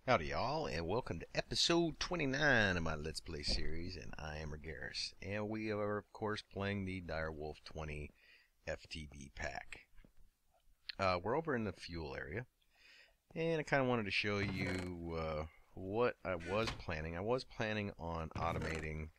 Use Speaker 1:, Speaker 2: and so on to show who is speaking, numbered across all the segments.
Speaker 1: Howdy y'all, and welcome to episode 29 of my Let's Play series, and I am Ragaras, and we are of course playing the Direwolf 20 FTB pack. We're over in the fuel area, and I kind of wanted to show you what I was planning. I was planning on automating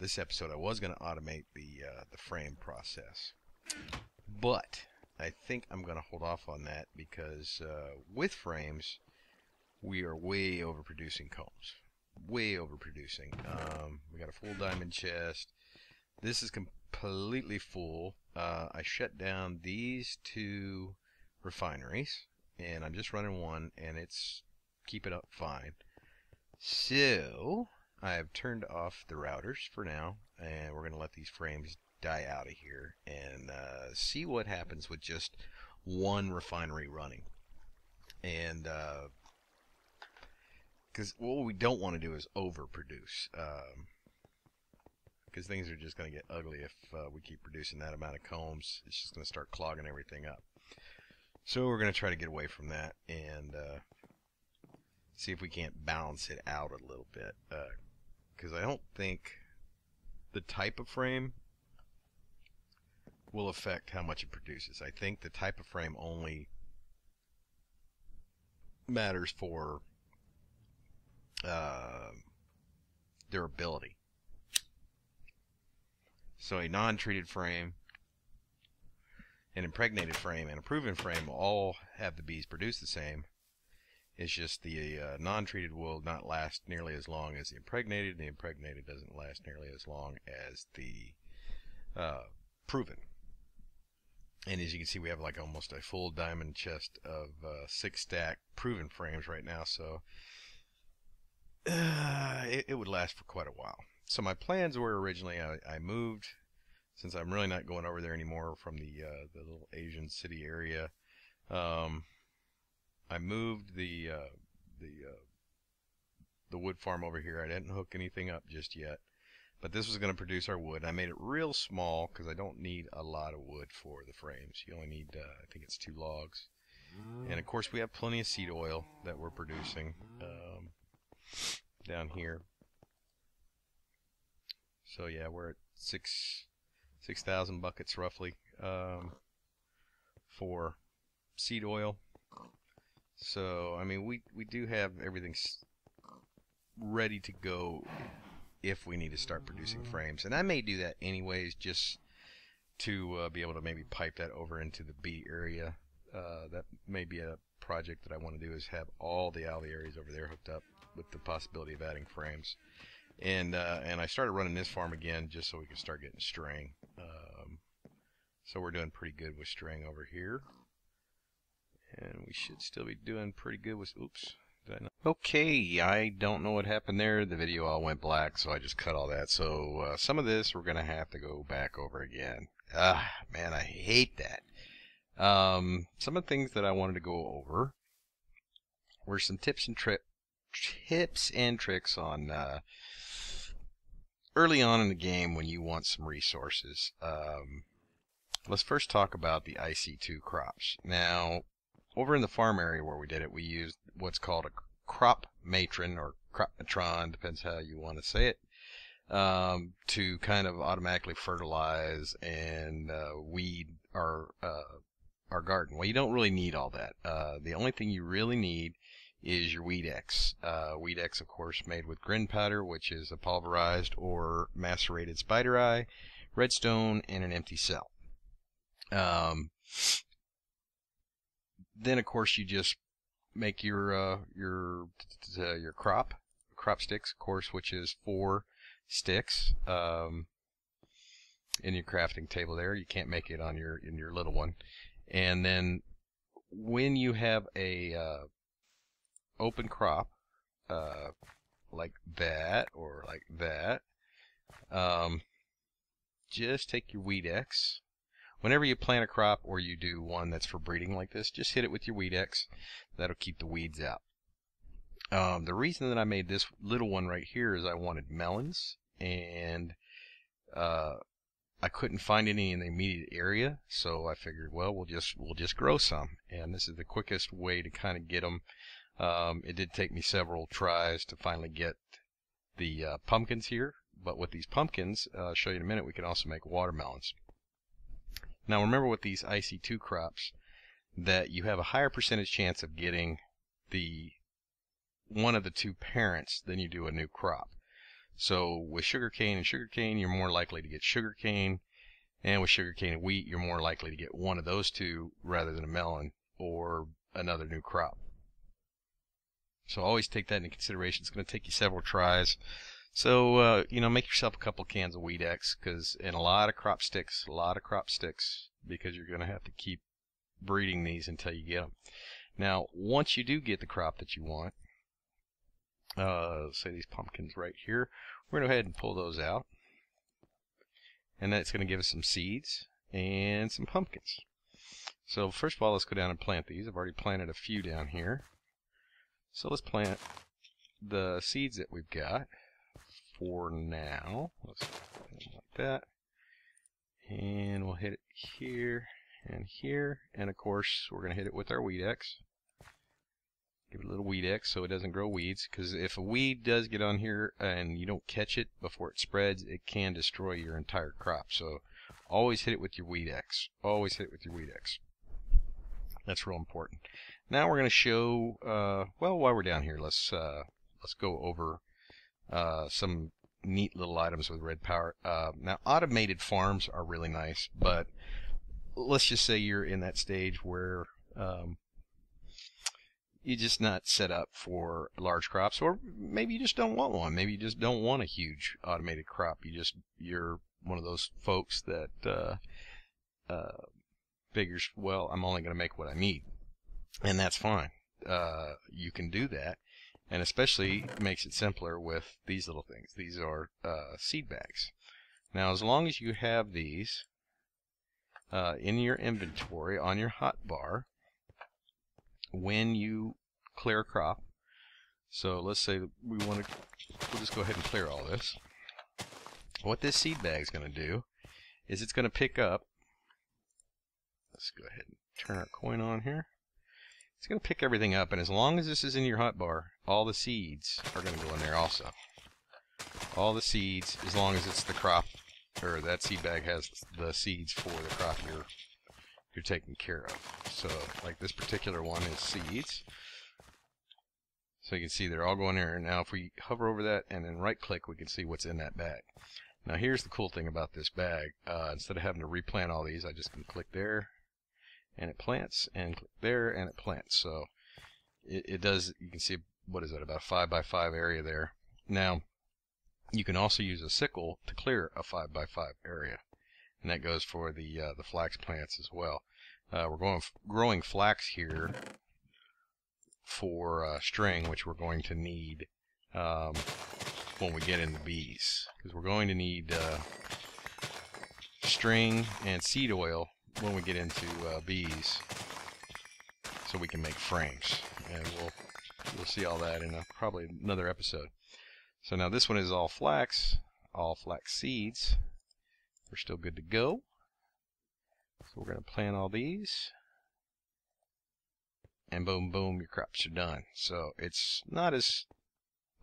Speaker 1: this episode. I was going to automate the frame process, but I think I'm going to hold off on that because with frames we are way overproducing combs. Way overproducing. We got a full diamond chest. This is completely full. I shut down these two refineries, and I'm just running one, and it's keeping up fine. So I have turned off the routers for now, and we're going to let these frames die out of here and see what happens with just one refinery running. And because what we don't want to do is overproduce, because things are just going to get ugly if we keep producing that amount of combs. It's just going to start clogging everything up. So we're going to try to get away from that and see if we can't balance it out a little bit, because I don't think the type of frame will affect how much it produces. I think the type of frame only matters for durability. So a non-treated frame, an impregnated frame, and a proven frame will all have the bees produce the same. It's just the non-treated will not last nearly as long as the impregnated, and the impregnated doesn't last nearly as long as the proven. And as you can see, we have like almost a full diamond chest of 6-stack proven frames right now, so it would last for quite a while. So my plans were originally, I moved, since I'm really not going over there anymore from the little Asian city area. I moved the wood farm over here. I didn't hook anything up just yet, but this was going to produce our wood. I made it real small because I don't need a lot of wood for the frames. You only need, I think it's 2 logs. And of course we have plenty of seed oil that we're producing down here. So yeah, we're at 6,000 buckets roughly for seed oil. So I mean, we do have everything ready to go if we need to start producing frames, and I may do that anyways, just to be able to maybe pipe that over into the B area. That may be a project that I want to do, is have all the areas over there hooked up with the possibility of adding frames. And I started running this farm again just so we could start getting string. So we're doing pretty good with string over here, and we should still be doing pretty good with, oops, did I not? Okay, I don't know what happened there. The video all went black, so I just cut all that. So some of this we're gonna have to go back over again. Man, I hate that. Some of the things that I wanted to go over were some tips and tricks on early on in the game when you want some resources. Let's first talk about the IC2 crops. Now, over in the farm area where we did it, we used what's called a crop matron or crop matron, depends how you want to say it, to kind of automatically fertilize and weed our garden. Well, you don't really need all that. The only thing you really need is your Weed X. Weed X, of course, made with grin powder, which is a pulverized or macerated spider eye, redstone, and an empty cell. Then, of course, you just make your crop sticks, of course, which is 4 sticks in your crafting table there. You can't make it on in your little one. And then when you have a open crop like that or like that, just take your Weed X. Whenever you plant a crop or you do one that's for breeding like this, just hit it with your Weed X. That'll keep the weeds out. The reason that I made this little one right here is I wanted melons, and I couldn't find any in the immediate area, so I figured, well, we'll just grow some, and this is the quickest way to kind of get them It did take me several tries to finally get the pumpkins here, but with these pumpkins, I'll show you in a minute, we can also make watermelons. Now remember with these IC2 crops that you have a higher percentage chance of getting the one of the two parents than you do a new crop. So with sugarcane and sugarcane, you're more likely to get sugarcane, and with sugarcane and wheat, you're more likely to get one of those two rather than a melon or another new crop. So always take that into consideration. It's going to take you several tries. So, make yourself a couple cans of Weedex, and a lot of crop sticks, because you're going to have to keep breeding these until you get them. Now, once you do get the crop that you want, say these pumpkins right here, we're going to go ahead and pull those out. And that's going to give us some seeds and some pumpkins. So first of all, let's go down and plant these. I've already planted a few down here. So let's plant the seeds that we've got for now. Let's put them like that. And we'll hit it here and here. And of course, we're going to hit it with our Weedex. Give it a little Weedex so it doesn't grow weeds, because if a weed does get on here and you don't catch it before it spreads, it can destroy your entire crop. So always hit it with your Weedex. Always hit it with your Weedex. That's real important. Now we're going to show, while we're down here, let's go over some neat little items with red power. Now automated farms are really nice, but let's just say you're in that stage where you're just not set up for large crops, or maybe you just don't want one. Maybe you just don't want a huge automated crop. You're one of those folks that figures, well, I'm only going to make what I need, and that's fine. You can do that, and especially makes it simpler with these little things. These are seed bags. Now, as long as you have these in your inventory on your hotbar when you clear a crop, so let's say we'll just go ahead and clear all this. What this seed bag is going to do is it's going to pick up, let's go ahead and turn our coin on here. It's going to pick everything up, and as long as this is in your hotbar, all the seeds are going to go in there also. All the seeds, as long as it's the crop, or that seed bag has the seeds for the crop you're taking care of. So, like this particular one is seeds. So you can see they're all going there. Now if we hover over that and then right click, we can see what's in that bag. Now here's the cool thing about this bag. Instead of having to replant all these, I just can click there and it plants, and click there and it plants. So it does, you can see, what is that, about a 5 by 5 area there. Now you can also use a sickle to clear a 5 by 5 area, and that goes for the flax plants as well. We're growing flax here for string, which we're going to need when we get into bees, because we're going to need string and seed oil when we get into bees, so we can make frames, and we'll see all that in probably another episode. So now this one is all flax seeds. We're still good to go. So we're going to plant all these, and boom, boom, your crops are done. So it's not as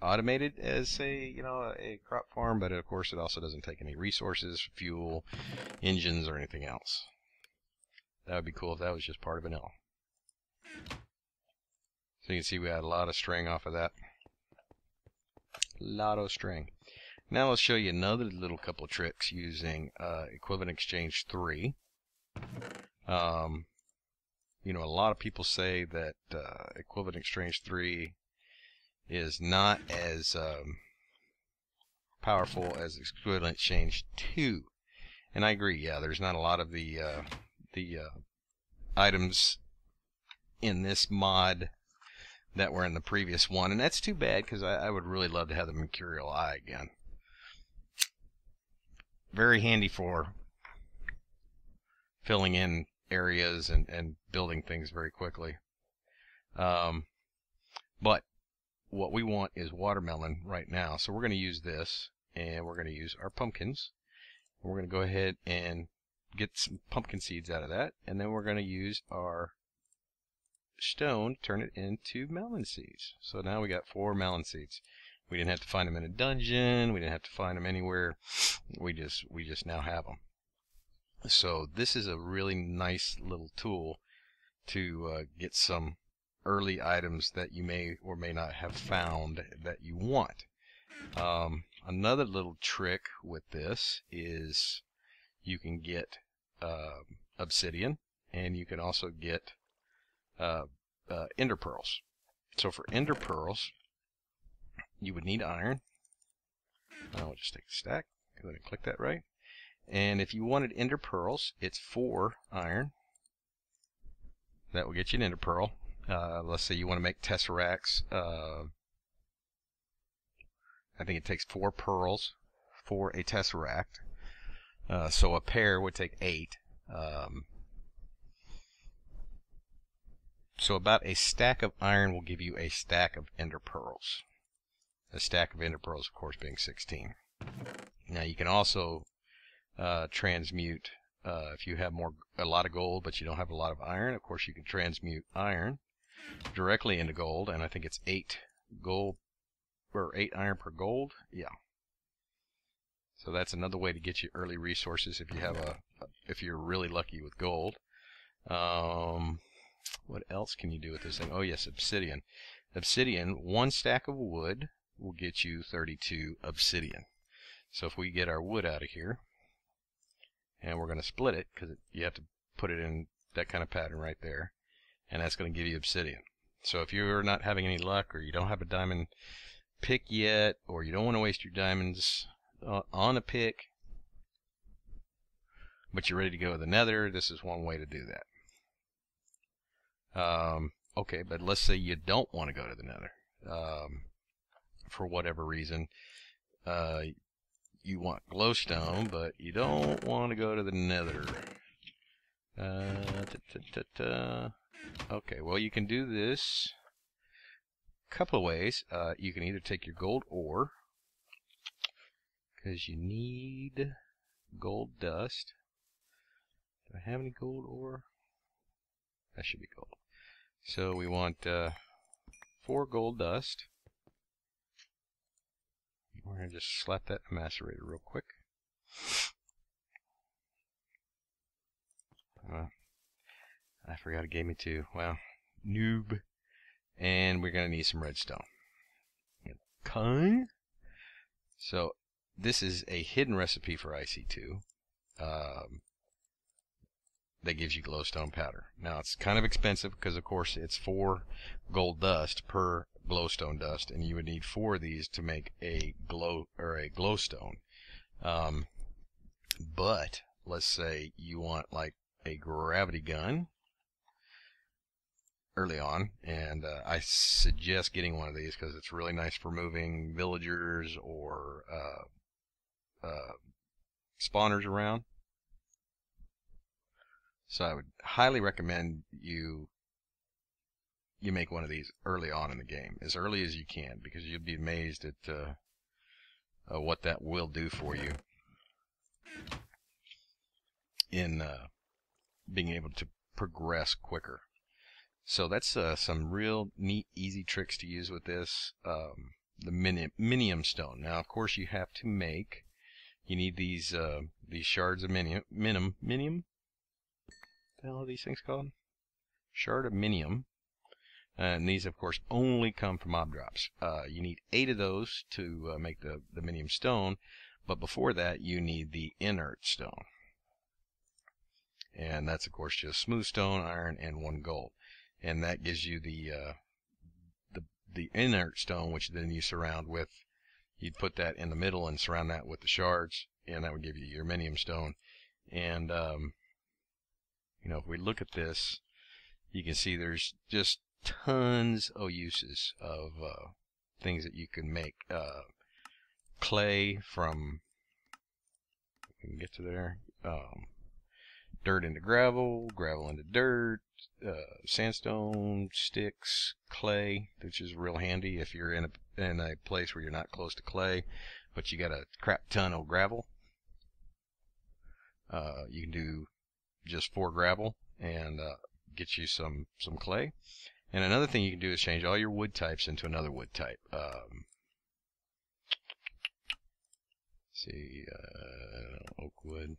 Speaker 1: automated as, say, a crop farm, but of course it also doesn't take any resources, fuel, engines, or anything else. That would be cool if that was just part of an L. So you can see we had a lot of string off of that. A lot of string. Now let's show you another little couple of tricks using Equivalent Exchange 3. A lot of people say that Equivalent Exchange 3 is not as powerful as Equivalent Exchange 2. And I agree, yeah, there's not a lot of the items in this mod that were in the previous one, and that's too bad, because I would really love to have the Mercurial Eye again. Very handy for filling in areas and building things very quickly. But what we want is watermelon right now, so we're going to use this, and we're going to use our pumpkins. We're going to go ahead and get some pumpkin seeds out of that, and then we're going to use our
Speaker 2: stone to turn it into melon seeds. So now we got 4 melon seeds. We didn't have to find them in a dungeon. We didn't have to find them anywhere. We just now have them. So this is a really nice little tool to get some early items that you may or may not have found that you want. Another little trick with this is you can get obsidian, and you can also get ender pearls. So for ender pearls, you would need iron. I'll just take a stack. Go ahead and click that right. And if you wanted ender pearls, it's 4 iron. That will get you an ender pearl. Let's say you want to make tesseracts. I think it takes 4 pearls for a tesseract. So a pair would take 8. So about a stack of iron will give you a stack of ender pearls. A stack of ender pearls, of course, being 16. Now you can also transmute, if you have a lot of gold but you don't have a lot of iron, of course you can transmute iron directly into gold, and I think it's 8 gold or 8 iron per gold. Yeah. So that's another way to get you early resources if you have if you're really lucky with gold. What else can you do with this thing? Oh yes, obsidian. Obsidian, 1 stack of wood will get you 32 obsidian. So if we get our wood out of here, and we're going to split it, because you have to put it in that kind of pattern right there, and that's going to give you obsidian. So if you're not having any luck, or you don't have a diamond pick yet, or you don't want to waste your diamonds on a pick, but you're ready to go to the nether, this is one way to do that. Okay, but let's say you don't want to go to the nether. For whatever reason, you want glowstone, but you don't want to go to the nether. Okay, well, you can do this a couple of ways. You can either take your gold ore, because you need gold dust. Do I have any gold ore? That should be gold. So we want 4 gold dust. We're going to just slap that in a macerator real quick. I forgot it gave me 2. Well, noob. And we're going to need some redstone. Okay. So this is a hidden recipe for IC2. That gives you glowstone powder. Now it's kind of expensive because of course it's 4 gold dust per glowstone dust, and you would need 4 of these to make a glowstone. But let's say you want like a gravity gun early on, and I suggest getting one of these because it's really nice for moving villagers or spawners around. So I would highly recommend you make one of these early on in the game, as early as you can, because you'll be amazed at what that will do for you in being able to progress quicker. So that's some real neat, easy tricks to use with this. The minium stone. Now, of course, you have to make. You need these shards of minium. What the hell are these things called? Shard of minium. And these, of course, only come from mob drops. You need 8 of those to make the minium stone, but before that, you need the inert stone. And that's, of course, just smooth stone, iron, and 1 gold. And that gives you the inert stone, which then you surround with. You'd put that in the middle and surround that with the shards, and that would give you your minium stone. And you know, if we look at this, you can see there's just tons of uses of things that you can make. Clay from, we can get to there, dirt into gravel, gravel into dirt, sandstone, sticks, clay, which is real handy if you're in a place where you're not close to clay, but you got a crap ton of gravel. You can do just 4 gravel, and get you some clay. And another thing you can do is change all your wood types into another wood type. See, oak wood.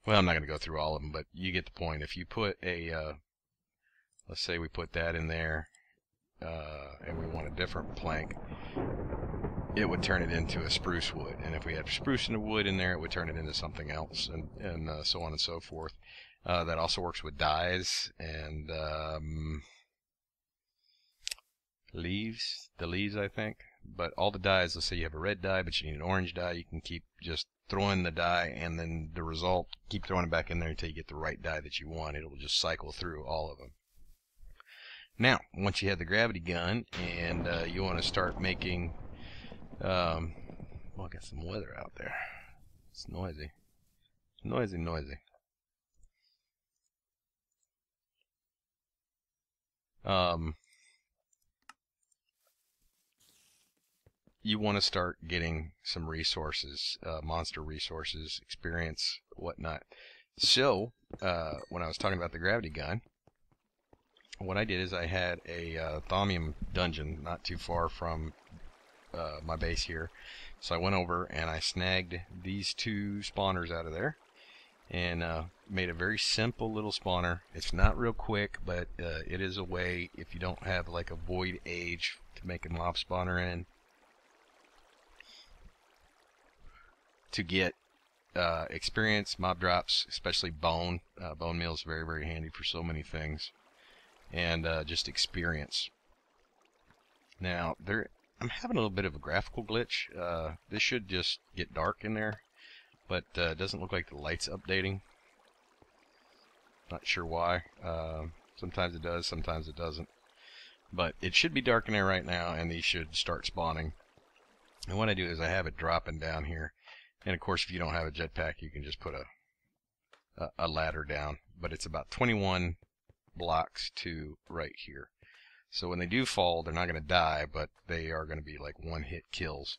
Speaker 2: Well, I'm not going to go through all of them, but you get the point. If you put a, let's say we put that in there, and we want a different plank, it would turn it into a spruce wood. And if we had spruce and wood in there, it would turn it into something else, and so on and so forth. That also works with dyes and leaves. The leaves, I think. But all the dyes, let's say you have a red dye, but you need an orange dye, you can keep just throwing the dye, and then the result, keep throwing it back in there until you get the right dye that you want. It'll just cycle through all of them. Now, once you have the gravity gun, and you want to start making, well, I got some weather out there. It's noisy. Noisy, noisy. You want to start getting some resources, monster resources, experience, whatnot. So, when I was talking about the gravity gun, what I did is I had a thaumium dungeon not too far from my base here. So I went over and I snagged these two spawners out of there and made a very simple little spawner. It's not real quick, but it is a way, if you don't have like a void age to make a mob spawner in, to get experience, mob drops, especially bone. Bone meal is very, very handy for so many things. And just experience. Now, I'm having a little bit of a graphical glitch. This should just get dark in there, but it doesn't look like the light's updating. Not sure why. Sometimes it does, sometimes it doesn't. But it should be dark in there right now, and these should start spawning. And what I do is I have it dropping down here. And of course, if you don't have a jetpack, you can just put a ladder down. But it's about 21 blocks to right here. So when they do fall, they're not going to die, but they are going to be like one-hit kills.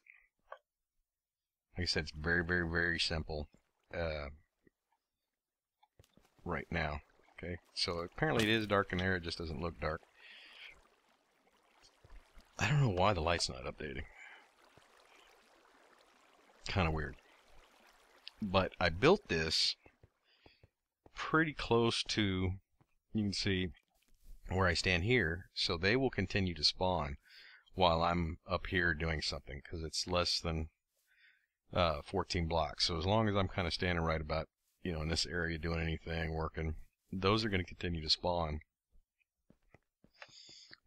Speaker 2: Like I said, it's very, very, very simple right now. Okay, so apparently it is dark in there. It just doesn't look dark. I don't know why the light's not updating. Kind of weird. But I built this pretty close to, you can see where I stand here, so they will continue to spawn while I'm up here doing something, because it's less than 14 blocks. So as long as I'm kind of standing right about, in this area doing anything, working, those are going to continue to spawn.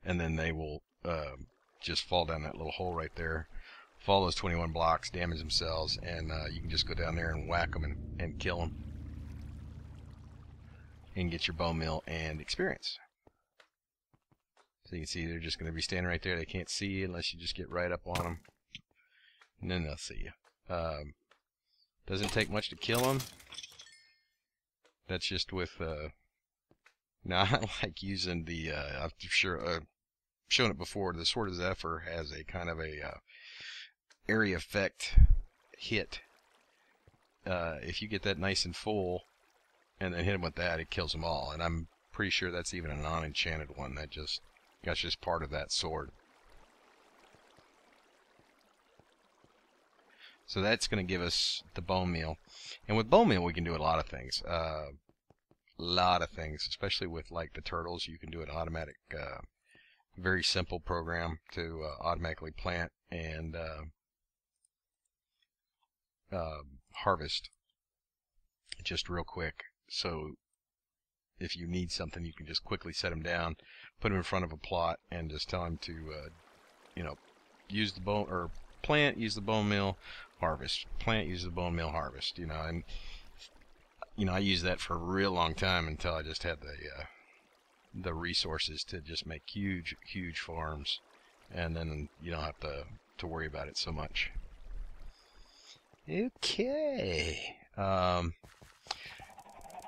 Speaker 2: And then they will just fall down that little hole right there, fall those 21 blocks, damage themselves, and you can just go down there and whack them and kill them. And get your bone meal and experience. So you can see they're just going to be standing right there. They can't see you unless you just get right up on them. And then they'll see you. Doesn't take much to kill them. That's just with... now, I like using the... I've shown it before. The Sword of Zephyr has a kind of a area effect hit. If you get that nice and full, and then hit him with that, it kills them all. And I'm pretty sure that's even a non-enchanted one. That's just part of that sword. So that's going to give us the bone meal. And with bone meal, we can do a lot of things. Especially with like the turtles. You can do an automatic, very simple program to automatically plant and harvest just real quick. So if you need something, you can just quickly set them down, put them in front of a plot, and just tell them to, use the bone, or plant, use the bone meal, harvest. Plant, use the bone meal, harvest. And I used that for a real long time until I just had the resources to just make huge, huge farms, and then you don't have to worry about it so much. Okay.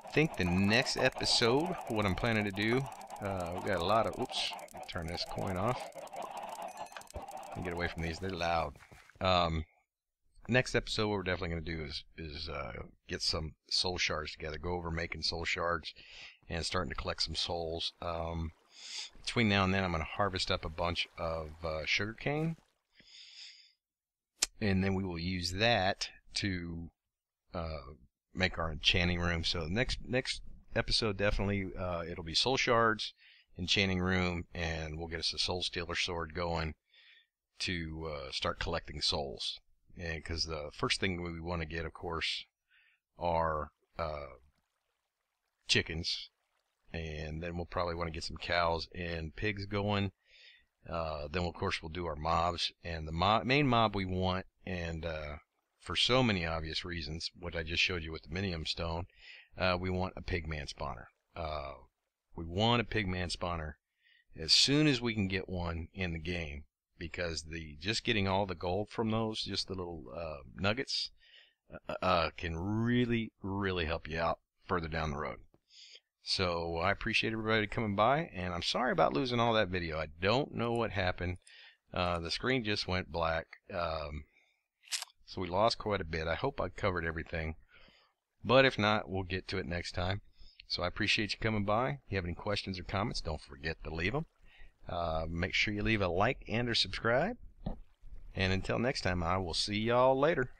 Speaker 2: I think the next episode, what I'm planning to do, we've got a lot of, oops, turn this coin off and get away from these, they're loud. next episode, what we're definitely going to do is get some soul shards together. Go over making soul shards and starting to collect some souls. Between now and then, I'm going to harvest up a bunch of sugar cane, and then we will use that to make our enchanting room. So next episode, definitely it'll be soul shards, enchanting room, and we'll get us a soul stealer sword going to start collecting souls. And because the first thing we want to get, of course, are chickens, and then we'll probably want to get some cows and pigs going. Then of course we'll do our mobs, and the main mob we want, and for so many obvious reasons, what I just showed you with the minium stone, we want a pigman spawner. We want a pigman spawner as soon as we can get one in the game, because just getting all the gold from those, just the little nuggets, can really help you out further down the road. So I appreciate everybody coming by, and I'm sorry about losing all that video. I don't know what happened. The screen just went black, so we lost quite a bit. I hope I covered everything, but if not, we'll get to it next time. So I appreciate you coming by. If you have any questions or comments, don't forget to leave them. Make sure you leave a like and or subscribe. And until next time, I will see y'all later.